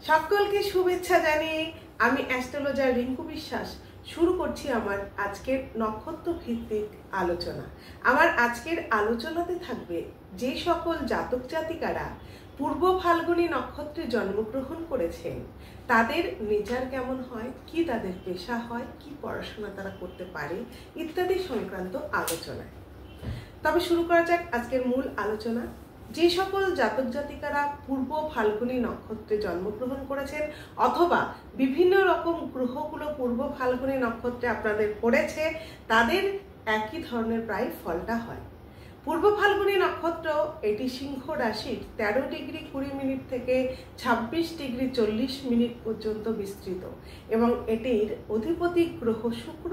সকলকে শুভেচ্ছা জানিয়ে আমি অ্যাস্ট্রোলজার রিঙ্কু বিশ্বাস শুরু করছি আমার আজকের নক্ষত্র ভিত্তিক আলোচনা। আমার আজকের আলোচনাতে থাকবে যে সকল জাতক জাতিকারা পূর্ব ফাল্গুনী নক্ষত্রে জন্মগ্রহণ করেছেন তাদের নেচার কেমন হয়, কি তাদের পেশা হয়, কি পড়াশোনা তারা করতে পারে ইত্যাদি সংক্রান্ত আলোচনায়। তবে শুরু করা যাক আজকের মূল আলোচনা। যে সকল জাতক জাতিকারা পূর্ব ফাল্গুনী নক্ষত্রে জন্মগ্রহণ করেছেন অথবা বিভিন্ন রকম গ্রহগুলো পূর্ব ফাল্গুনী নক্ষত্রে আপনাদের পড়েছে, তাদের একই ধরনের প্রায় ফলটা হয়। পূর্ব ফাল্গুনী নক্ষত্র এটি সিংহ রাশির 13 ডিগ্রি 20 মিনিট থেকে 26 ডিগ্রি 40 মিনিট পর্যন্ত বিস্তৃত এবং এটির অধিপতি গ্রহ শুক্র।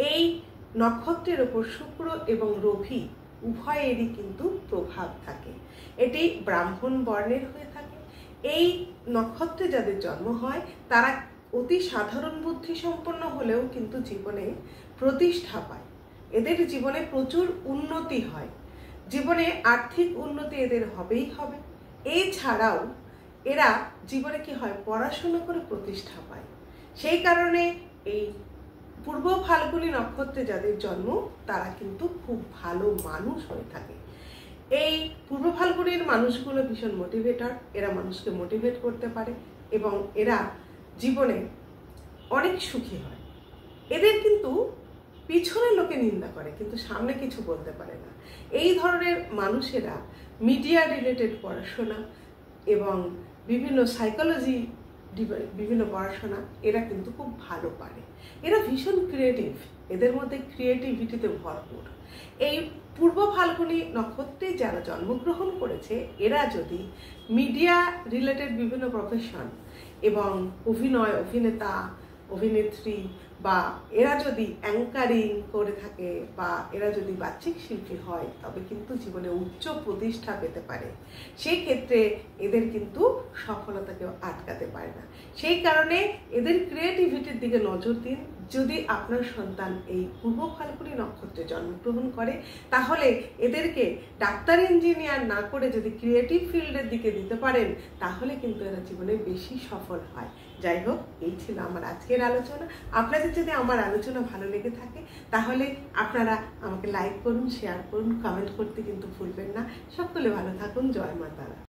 এই নক্ষত্রের ওপর শুক্র এবং রবি উভয়েরই কিন্তু প্রভাব থাকে। এটি ব্রাহ্মণ বর্ণের হয়ে থাকে। এই নক্ষত্রে যাদের জন্ম হয় তারা অতি সাধারণ বুদ্ধি সম্পন্ন হলেও কিন্তু জীবনে প্রতিষ্ঠা পায়। এদের জীবনে প্রচুর উন্নতি হয়, জীবনে আর্থিক উন্নতি এদের হবেই হবে। এছাড়াও এরা জীবনে কি হয়, পড়াশোনা করে প্রতিষ্ঠা পায়। সেই কারণে এই পূর্ব ফাল্গুনী নক্ষত্রে যাদের জন্ম তারা কিন্তু খুব ভালো মানুষ হয়ে থাকে। এই পূর্ব ফাল্গুনীর মানুষগুলো ভীষণ মোটিভেটর, এরা মানুষকে মোটিভেট করতে পারে এবং এরা জীবনে অনেক সুখী হয়। এদের কিন্তু পিছনে লোকে নিন্দা করে কিন্তু সামনে কিছু বলতে পারে না। এই ধরনের মানুষেরা মিডিয়া রিলেটেড পড়াশোনা এবং বিভিন্ন সাইকোলজি বিভিন্ন পড়াশোনা এরা কিন্তু খুব ভালো পারে। এরা ভীষণ ক্রিয়েটিভ, এদের মধ্যে ক্রিয়েটিভিটিতে ভরপুর। এই পূর্ব ফাল্গুনী নক্ষত্রে যারা জন্মগ্রহণ করেছে এরা যদি মিডিয়া রিলেটেড বিভিন্ন প্রফেশন এবং অভিনয়, অভিনেতা, অভিনেত্রী বা এরা যদি অ্যাঙ্কারিং করে থাকে বা এরা যদি বাচিক শিল্পী হয় তবে কিন্তু জীবনে উচ্চ প্রতিষ্ঠা পেতে পারে। সেই ক্ষেত্রে এদের কিন্তু সফলতা কেউ আটকাতে পারে না। সেই কারণে এদের ক্রিয়েটিভিটির দিকে নজর দিন। যদি আপনার সন্তান এই পূর্ব ফাল্গুনী নক্ষত্রে জন্মগ্রহণ করে তাহলে এদেরকে ডাক্তার ইঞ্জিনিয়ার না করে যদি ক্রিয়েটিভ ফিল্ডের দিকে দিতে পারেন তাহলে কিন্তু এরা জীবনে বেশি সফল হয়। যাই হোক, এই ছিল আমার আজকের আলোচনা। আপনাদের যদি আমার আলোচনা ভালো লেগে থাকে তাহলে আপনারা আমাকে লাইক করুন, শেয়ার করুন, কমেন্ট করতে কিন্তু ভুলবেন না। সকলে ভালো থাকুন। জয় মা তারা।